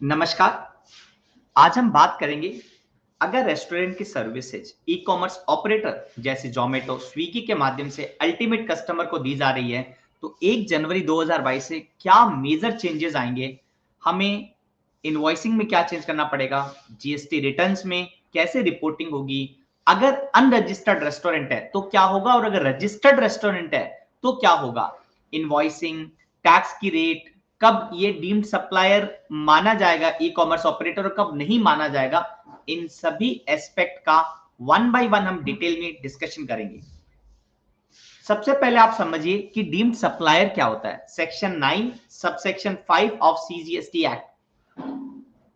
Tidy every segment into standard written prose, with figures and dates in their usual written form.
नमस्कार। आज हम बात करेंगे अगर रेस्टोरेंट की सर्विसेज ई कॉमर्स ऑपरेटर जैसे जोमेटो स्विगी के माध्यम से अल्टीमेट कस्टमर को दी जा रही है तो 1 जनवरी 2022 से क्या मेजर चेंजेस आएंगे। हमें इनवॉइसिंग में क्या चेंज करना पड़ेगा, जीएसटी रिटर्न्स में कैसे रिपोर्टिंग होगी, अगर अनरजिस्टर्ड रेस्टोरेंट है तो क्या होगा और अगर रजिस्टर्ड रेस्टोरेंट है तो क्या होगा, इनवॉइसिंग, टैक्स की रेट, कब ये डीम्ड सप्लायर माना जाएगा ई कॉमर्स ऑपरेटर और कब नहीं माना जाएगा, इन सभी एस्पेक्ट का वन बाय वन हम डिटेल में डिस्कशन करेंगे। सबसे पहले आप समझिए कि डीम्ड सप्लायर क्या होता है। Section 9 subsection 5 of CGST act,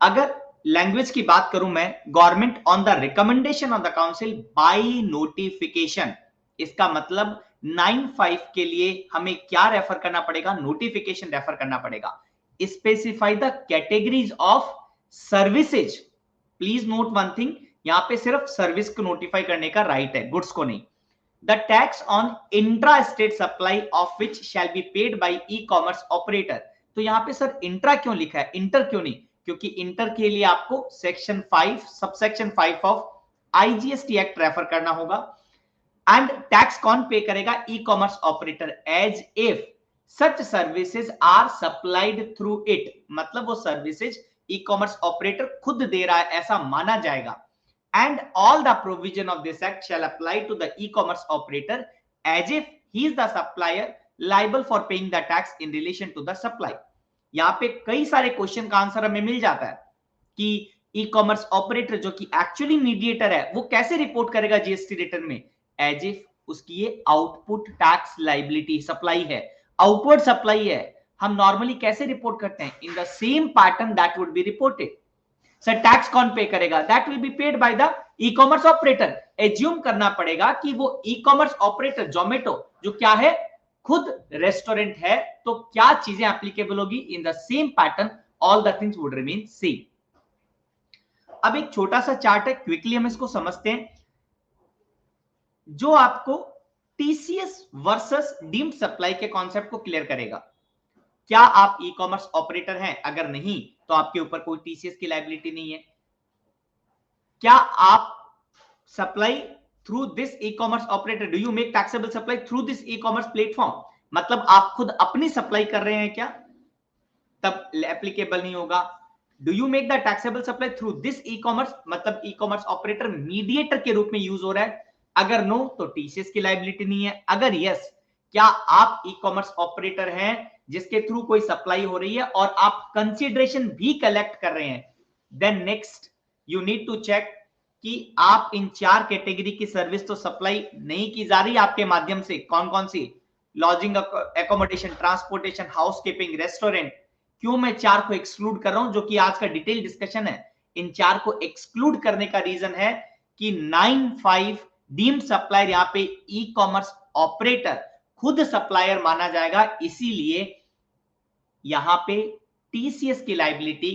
अगर लैंग्वेज की बात करूं मैं, government on the recommendation of the council by notification, इसका मतलब 9(5) के लिए हमें क्या रेफर करना पड़ेगा, नोटिफिकेशन रेफर करना पड़ेगा। Specify the categories of services. Please note one thing, यहां पे सिर्फ सर्विस को नोटिफाई करने का राइट है, गुड्स को नहीं। The tax on intra state supply of which shall be paid by E commerce operator. तो यहां पे सर इंट्रा क्यों लिखा है, इंटर क्यों नहीं? क्योंकि इंटर के लिए आपको section 5 subsection 5 of IGST act refer करना होगा। एंड टैक्स कौन पे करेगा, e commerce operator, as if such services are supplied through it, मतलब वो सर्विसेज ई कॉमर्स ऑपरेटर खुद दे रहा है ऐसा माना जाएगा। And all the provision of this act shall apply to the e commerce operator as if he is the supplier liable for paying the tax in relation to the supply. यहां पे कई सारे क्वेश्चन का answer हमें मिल जाता है कि ई commerce operator जो कि एक्चुअली मीडिएटर है वो कैसे रिपोर्ट करेगा जीएसटी रिटर्न में, एज इफ उसकी ये आउटपुट टैक्स लाइबिलिटी सप्लाई है, आउटवर्ड सप्लाई है। हम नॉर्मली कैसे रिपोर्ट करते हैं, in the same pattern that would be reported. Sir tax कौन पे करेगा, that will be paid by the e commerce operator. Assume करना पड़ेगा कि वो ई कॉमर्स ऑपरेटर जोमेटो जो क्या है, खुद रेस्टोरेंट है, तो क्या चीजें एप्लीकेबल होगी, in the same pattern all the things would remain same. अब एक छोटा सा चार्ट है, क्विकली हम इसको समझते हैं जो आपको टीसीएस वर्सेस डीम्ड सप्लाई के कॉन्सेप्ट को क्लियर करेगा। क्या आप ई कॉमर्स ऑपरेटर हैं? अगर नहीं तो आपके ऊपर कोई टीसीएस की लायबिलिटी नहीं है। क्या आप supply through this E commerce operator, do you make taxable supply through this e commerce platform, मतलब आप खुद अपनी सप्लाई कर रहे हैं क्या, तब एप्लीकेबल नहीं होगा। Do you make the taxable supply through this e commerce, मतलब ई कॉमर्स ऑपरेटर मीडिएटर के रूप में यूज हो रहा है, अगर नो तो टीसीएस की लायबिलिटी नहीं है। अगर यस, क्या आप ई कॉमर्स ऑपरेटर हैं जिसके थ्रू कोई सप्लाई हो रही है और आप कंसिडरेशन भी कलेक्ट कर रहे हैं, then next you need to check कि आप इन 4 कैटेगरी की सर्विस तो सप्लाई नहीं की जा रही आपके माध्यम से। कौन कौन सी, lodging, accommodation, transportation, housekeeping, restaurant. क्यों मैं 4 को एक्सक्लूड कर रहा हूं, जो कि आज का डिटेल डिस्कशन है। इन 4 को एक्सक्लूड करने का रीजन है कि 9(5) डीम्ड सप्लायर यहां पे ई कॉमर्स ऑपरेटर खुद सप्लायर माना जाएगा, इसीलिए यहां पे टीसीएस की लायबिलिटी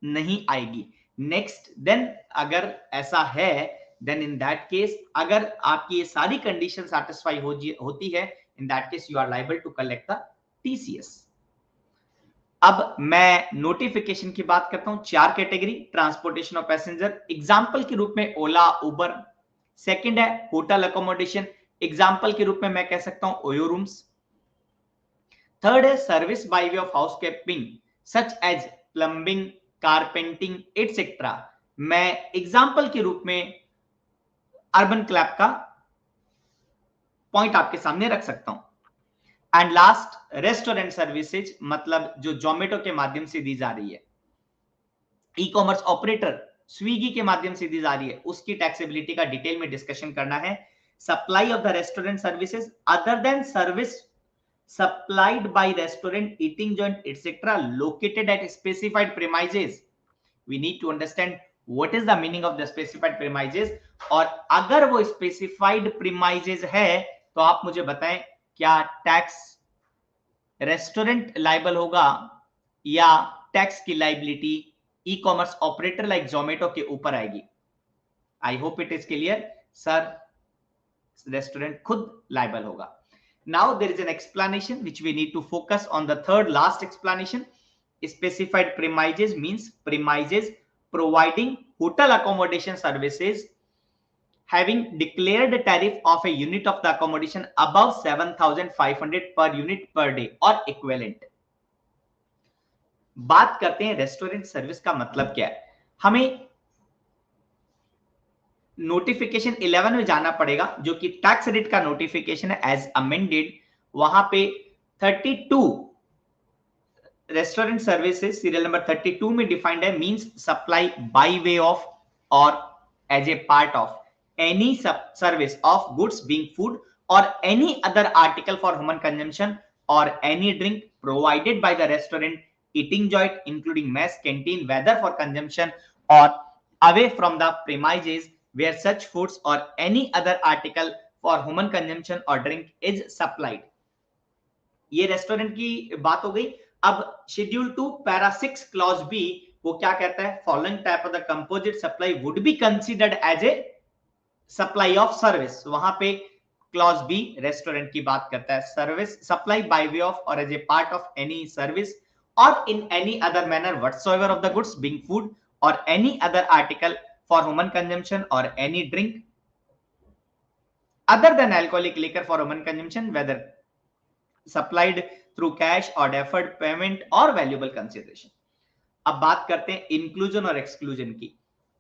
नहीं आएगी। नेक्स्ट, देन अगर ऐसा है, देन इन दैट केस अगर आपकी ये सारी कंडीशन सैटिस्फाई होती है, in that case you are liable to collect the TCS. अब मैं नोटिफिकेशन की बात करता हूं। 4 category, transportation of passenger, example के रूप में ओला, उबर। सेकंड है होटल अकोमोडेशन, एग्जांपल के रूप में मैं कह सकता हूं ओयो रूम्स। थर्ड है service by way of housekeeping such as plumbing, carpentering etcetera, मैं एग्जांपल के रूप में अर्बन क्लैब का पॉइंट आपके सामने रख सकता हूं। एंड लास्ट रेस्टोरेंट सर्विसेज, मतलब जो जोमेटो के माध्यम से दी जा रही है, ई कॉमर्स ऑपरेटर स्विगी के माध्यम से दी जा रही है, उसकी टैक्सेबिलिटी का डिटेल में डिस्कशन करना है। Supply of the restaurant services other than service supplied by restaurant, eating joint, etc. located at specified premises. We need to understand what is the meaning of the specified premises, और अगर वो specified premises है तो आप मुझे बताएं क्या tax restaurant liable होगा या टैक्स की लाइबिलिटी ई कॉमर्स ऑपरेटर लाइक जोमेटो के ऊपर आएगी। आई hope it is clear. Sir restaurant खुद लाइबल होगा। Now there is an explanation which we need to focus on, the third last explanation. specified premises means premises providing hotel accommodation services having declared a tariff of a unit of the accommodation above 7,500 per unit per day or equivalent. बात करते हैं restaurant service का मतलब क्या है. हमें notification 11 में जाना पड़ेगा जो कि टैक्स रेट का नोटिफिकेशन है एज अमेंडेड. वहां पे 32 रेस्टोरेंट सर्विसेज सीरियल नंबर 32 में डिफाइंड है means supply by way of or as a part of any service of goods being food or any other article for human consumption or any drink provided by the restaurant eating joint including mess canteen whether for consumption or away from the premises where such foods or any other article for human consumption or drink is supplied. ये restaurant की बात हो गई. अब schedule 2 para 6 clause B वो क्या कहता है, following type of the composite supply would be considered as a supply of service. वहां पे क्लॉज बी रेस्टोरेंट की बात करता है. Service supply by way of or as a part of any service or in any other manner whatsoever of the goods being food or any other article for human consumption or any drink other than alcoholic liquor for human consumption whether supplied through cash or deferred payment or valuable consideration. अब बात करते हैं inclusion और exclusion की.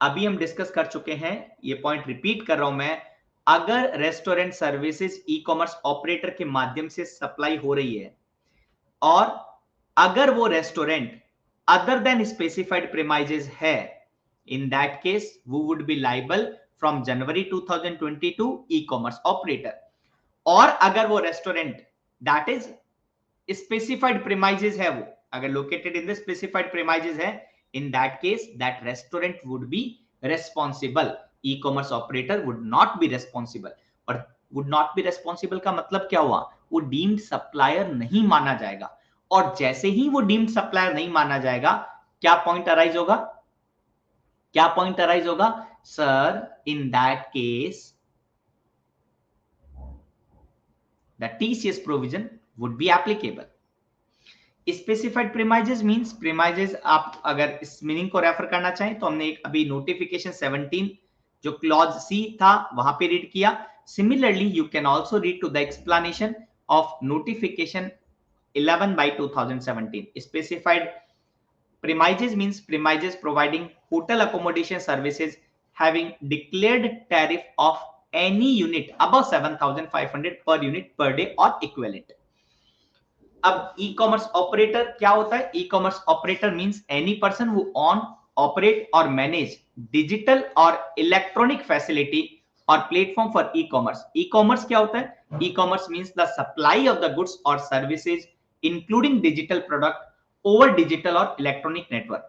अभी हम discuss कर चुके हैं, ये पॉइंट रिपीट कर रहा हूं मैं. अगर रेस्टोरेंट सर्विसेज ई कॉमर्स ऑपरेटर के माध्यम से सप्लाई हो रही है और अगर वो restaurant other than specified premises है, इन दैट केस वो would be liable from January 2022 e commerce operator. और अगर वो restaurant that is specified premises है, वो अगर located in the specified premises है, in that case that restaurant would be responsible. E commerce operator would not be responsible. और would not be responsible का मतलब क्या हुआ, वो डीम्ड सप्लायर नहीं माना जाएगा. और जैसे ही वो डीम्ड सप्लायर नहीं माना जाएगा, क्या पॉइंट अराइज होगा, क्या पॉइंट अराइज होगा sir, in that case the TCS provision would be applicable. Specified premises means premises, आप अगर इस मीनिंग को रेफर करना चाहें तो हमने एक अभी नोटिफिकेशन 17 जो क्लॉज सी था वहां पे रीड किया. Similarly you can also read to the explanation of notification 11 by 2017. Specified premises means premises providing hotel accommodation services having declared tariff of any unit above 7,500 per unit per day or equivalent. अब e-commerce operator क्या होता है? E-commerce operator means any person who own, operate or manage digital or electronic facility or platform for e-commerce. E-commerce क्या होता है? E-commerce means the supply of the goods or services including digital product over digital और electronic network.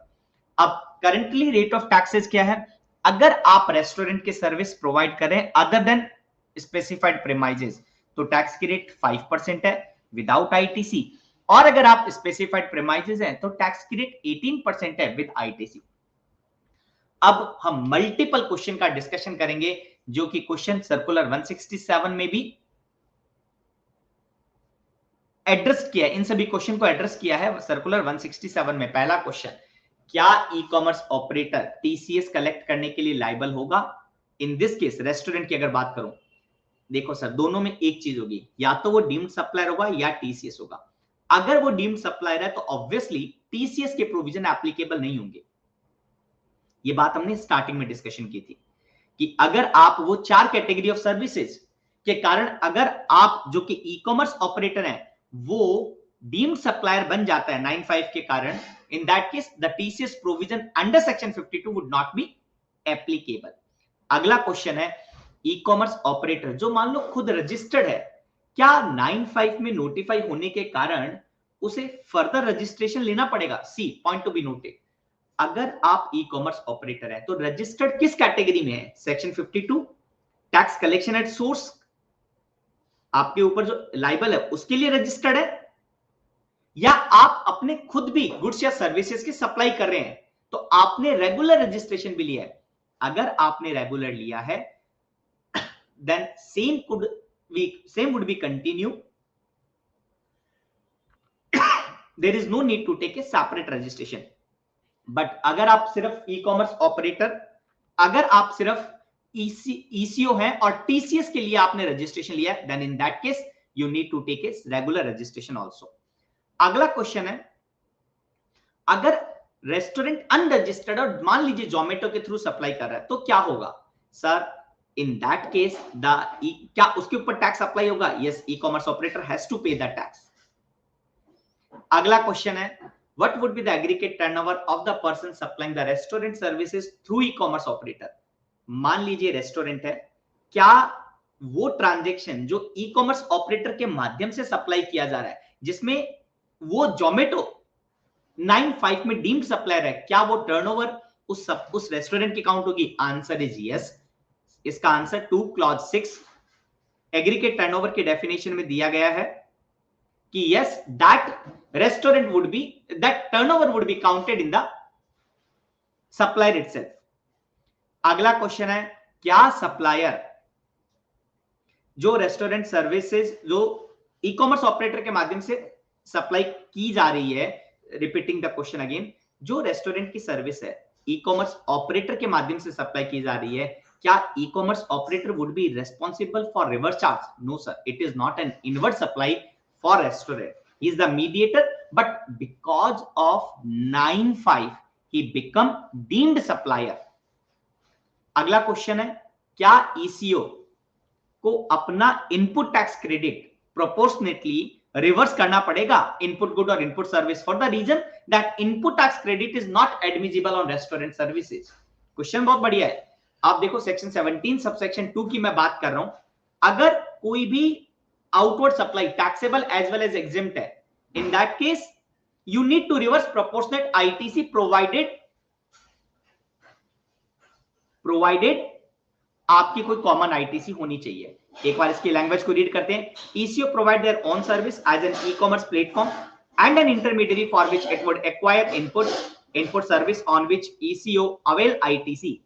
अब currently rate of taxes क्या है? अगर आप restaurant के सर्विस प्रोवाइड करें अदर देन स्पेसिफाइड प्रीमाइजेस तो टैक्स की रेट 5% है विदाउट आईटीसी. और अगर आप स्पेसिफाइड प्रीमाइजेस हैं तो टैक्स की रेट 18% है विद आईटीसी. अब हम मल्टीपल क्वेश्चन का डिस्कशन करेंगे जो कि क्वेश्चन सर्कुलर 167 में भी एड्रेस किया है. इन सभी क्वेश्चन को एड्रेस किया है सर्कुलर 167 में. पहला क्वेश्चन, क्या e commerce operator TCS collect करने के लिए लायबल होगा? इन दिस केस रेस्टोरेंट की अगर बात करूं, देखो सर दोनों में एक चीज होगी, या तो वो डीम्ड सप्लायर होगा या टीसीएस होगा. अगर वो डीम्ड सप्लायर है तो ऑब्वियसली टीसीएस के प्रोविजन एप्लीकेबल नहीं होंगे. ये बात हमने स्टार्टिंग में डिस्कशन की थी कि अगर आप वो 4 कैटेगरी ऑफ सर्विसेज के कारण अगर आप जो कि ई कॉमर्स ऑपरेटर हैं वो डीम्ड सप्लायर बन जाता है 95 के कारण, इन that case the TCS provision under section 52 would not be applicable. अगला क्वेश्चन है, ई कॉमर्स ऑपरेटर जो मान लो खुद रजिस्टर्ड है, क्या 95 में नोटिफाई होने के कारण उसे फर्दर रजिस्ट्रेशन लेना पड़ेगा? C point to be noted. अगर आप ई कॉमर्स ऑपरेटर है तो रजिस्टर्ड किस कैटेगरी में है? Section 52 tax collection at source, आपके ऊपर जो लाइबल है उसके लिए रजिस्टर्ड है, या आप अपने खुद भी गुड्स या सर्विसेज की सप्लाई कर रहे हैं तो आपने रेगुलर रजिस्ट्रेशन भी लिया है. अगर आपने रेगुलर लिया है then same would be continue there is no need to take a separate registration. But अगर आप सिर्फ ई कॉमर्स ऑपरेटर, अगर आप सिर्फ ईसीओ हैं और टीसीएस के लिए आपने रजिस्ट्रेशन लिया, then in that case you need to take a regular registration also. अगला क्वेश्चन है, अगर रेस्टोरेंट अनरजिस्टर्ड और मान लीजिए जोमेटो के थ्रू सप्लाई कर रहा है तो क्या होगा? सर इन दैट केस क्या उसके ऊपर टैक्स अप्लाई होगा? Yes, e commerce operator has to pay the tax. अगला क्वेश्चन है, what would be the aggregate turnover of the person supplying the restaurant services through e-commerce operator? मान लीजिए restaurant है, क्या वो ट्रांजैक्शन जो ई कॉमर्स ऑपरेटर के माध्यम से सप्लाई किया जा रहा है, जिसमें वो जोमेटो 95 में डीम्ड सप्लायर है, क्या वो टर्नओवर उस रेस्टोरेंट की काउंट होगी? Answer is yes. इसका आंसर 2 क्लॉज 6 एग्रीगेट टर्नओवर के डेफिनेशन में दिया गया है कि yes, that restaurant would be, that turnover would be counted in the supplier itself. अगला क्वेश्चन है, क्या सप्लायर जो रेस्टोरेंट सर्विसेज जो ई कॉमर्स ऑपरेटर के माध्यम से सप्लाई की जा रही है, रिपीटिंग द क्वेश्चन अगेन, जो रेस्टोरेंट की सर्विस है ई कॉमर्स ऑपरेटर के माध्यम से सप्लाई की जा रही है, क्या e commerce operator would be responsible for reverse charge? No sir, it is not an inward supply for restaurant. He is the mediator, but because of 9(5) he become deemed supplier. अगला question है, क्या ECO को अपना input tax credit proportionately reverse करना पड़ेगा input good और input service for the reason that input tax credit is not admissible on restaurant services? Question बहुत बढ़िया है। आप देखो सेक्शन 17 सबसेक्शन 2 की मैं बात कर रहा हूं। अगर कोई भी outward supply taxable as well as exempt है, in that case you need to reverse proportionate ITC provided आपकी कोई कॉमन आईटीसी होनी चाहिए। एक बार इसकी लैंग्वेज को रीड करते हैं। ECO provide their own service as an e-commerce platform and an intermediary for which it would acquire input service on which ECO avail ITC.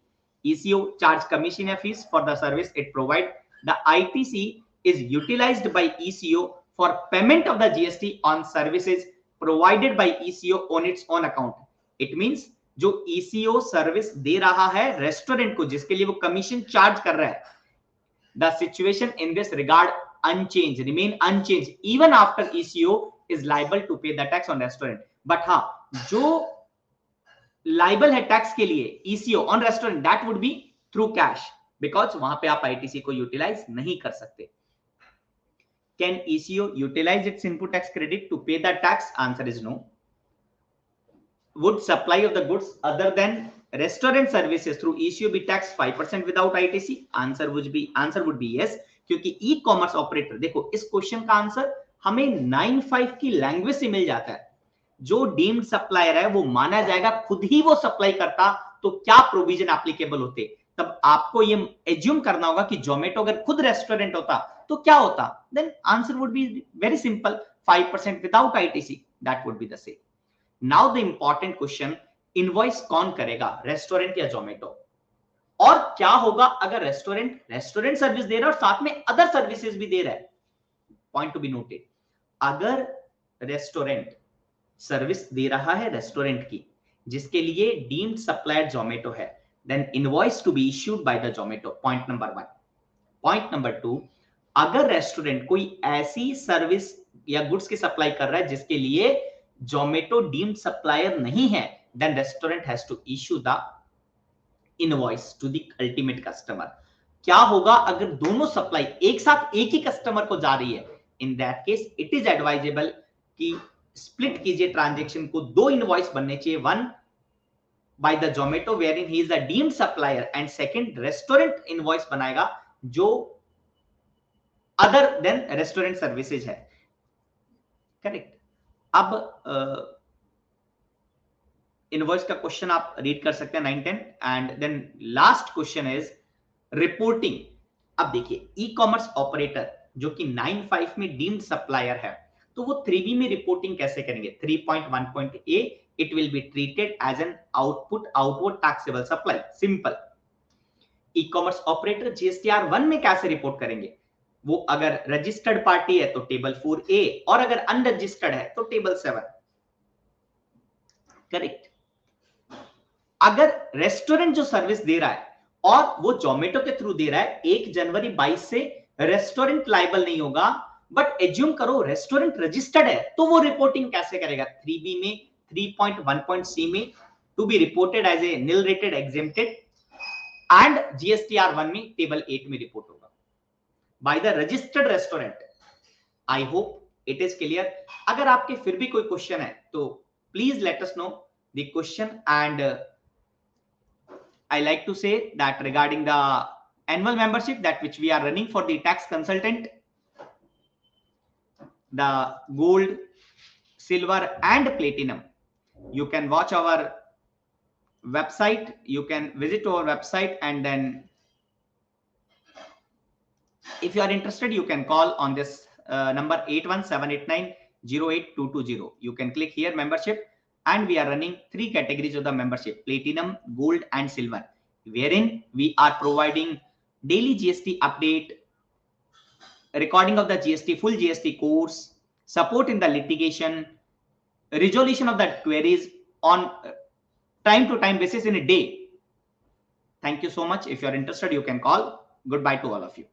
ECO charge commission or fees for the service it provide. The ITC is utilized by ECO for payment of the GST on services provided by ECO on its own account. It means जो ECO service दे रहा है restaurant को, जिसके लिए वो commission charge कर रहा है, the situation in this regard unchanged, remain unchanged even after ECO is liable to pay the tax on restaurant. But हाँ, जो liable है टैक्स के लिए ECO on restaurant, that would be through cash, because वहां पे आप ITC को utilise नहीं कर सकते। Can ECO utilize its input tax credit to pay the tax? Answer is no. Would supply of the goods other than restaurant services through ECO be taxed 5% without ITC? Answer would be yes, क्योंकि ई commerce operator, देखो इस question का answer हमें 9(5) की language से मिल जाता है। जो डीम्ड सप्लायर है वो माना जाएगा, खुद ही वो सप्लाई करता तो क्या प्रोविजन एप्लीकेबल होते? तब आपको ये एज्यूम करना होगा कि जोमेटो अगर खुद रेस्टोरेंट होता तो क्या होता? Then answer would be very simple, 5% without ITC, that would be the same. Now the important question, invoice कौन करेगा, रेस्टोरेंट या जोमेटो? और क्या होगा अगर रेस्टोरेंट सर्विस दे रहा है और साथ में अदर सर्विसेज भी दे रहा है? पॉइंट टू बी नोटेड, अगर रेस्टोरेंट सर्विस दे रहा है रेस्टोरेंट की, जिसके लिए डीम्ड सप्लायर जोमेटो है, then invoice to be issued by the Zomato. Point number 1. Point number 2, अगर रेस्टोरेंट कोई ऐसी सर्विस या गुड्स की सप्लाई कर रहा है जिसके लिए जोमेटो डीम्ड सप्लायर नहीं है, then restaurant has to issue the invoice to the ultimate customer. क्या होगा अगर दोनों सप्लाई एक साथ एक ही कस्टमर को जा रही है? In that case it is advisable कि स्प्लिट कीजिए ट्रांजैक्शन को, 2 इनवॉइस बनने चाहिए, one by the Zomato wherein he is a deemed supplier and second restaurant invoice बनाएगा जो other than restaurant services है। करेक्ट। अब इनवॉइस का क्वेश्चन आप रीड कर सकते हैं 9-10 and then last question is reporting. अब देखिए ई कॉमर्स ऑपरेटर जो कि 9(5) में डीम्ड सप्लायर है, तो वो 3B में रिपोर्टिंग कैसे करेंगे? 3.1.a it will be treated as an outward taxable supply. Simple. Ecommerce operator GSTR 1 में कैसे रिपोर्ट करेंगे? वो अगर रजिस्टर्ड पार्टी है तो टेबल 4A और अगर अनरजिस्टर्ड है तो टेबल 7। करेक्ट। अगर रेस्टोरेंट जो सर्विस दे रहा है और वो जोमेटो के थ्रू दे रहा है, 1 जनवरी 22 से रेस्टोरेंट लाइबल नहीं होगा, बट एज्यूम करो रेस्टोरेंट रजिस्टर्ड है, तो वो रिपोर्टिंग कैसे करेगा? 3B में 3.1.c में to be reported as a nil rated exempted and GSTR1 में टेबल 8 में रिपोर्ट होगा by the registered restaurant. I hope it is clear. अगर आपके फिर भी कोई क्वेश्चन है तो please let us know the question. And I like to say that regarding the annual membership that which we are running for the tax consultant, the gold, silver and platinum, you can watch our website, you can visit our website, and then if you are interested you can call on this number 81789-08220. You can click here membership, and we are running 3 categories of the membership: platinum, gold and silver, wherein we are providing daily GST update, recording of the GST, full GST course, support in the litigation, resolution of the queries on time to time basis in a day. Thank you so much. If you are interested you can call. Goodbye to all of you.